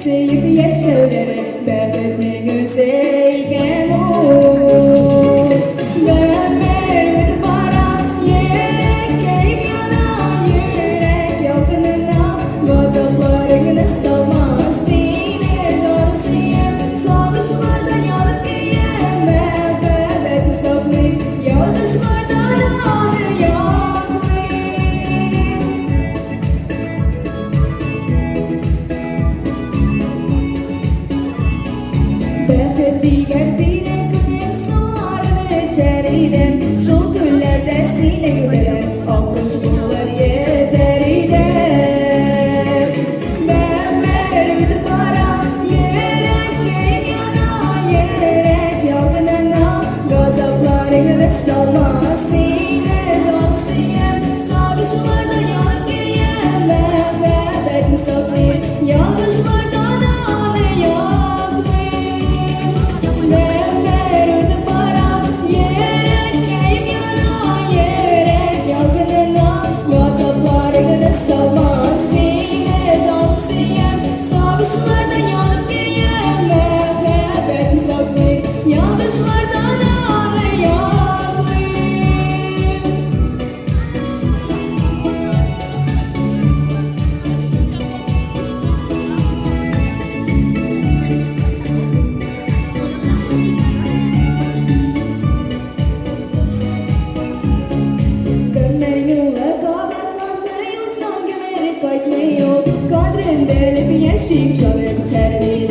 Sevip yaşayarak bäxtning o'zi ekan u. Ömür o'tib borar, yurakka yonar, yurak yolqinida g'azablaringni solma. Seni jonim suyib, sog'ishlardan yonib keyin muhabbatni saqlay, yo'ldoshlardan oni yoqlay. Bäxt degan tiyrakning so'larini ichar edim. Shu kunlarda seni ko'rib, oqish bo'lar yezar edim. Ömür o'tib borar, yurakka yonar, yurak yolqinida g'azablaringni solma. Seni jonim suyib, sog'ishlardan yonib keyin muhabbatni saqlay, yo'ldoshlardan oni yoqlay. Ömür o'tib borar, yurakka yonar, yurak yolqinida g'azablaringni solma. Seni jonim suyib, sog'ishlardan yonib keyin muhabbatni saqlay, yo'ldoshlardan oni yoqlay. Günler yılı qabatlandı, yozgan günleri qaytmıyor. Qadrin bilib yaşayib, canım her bir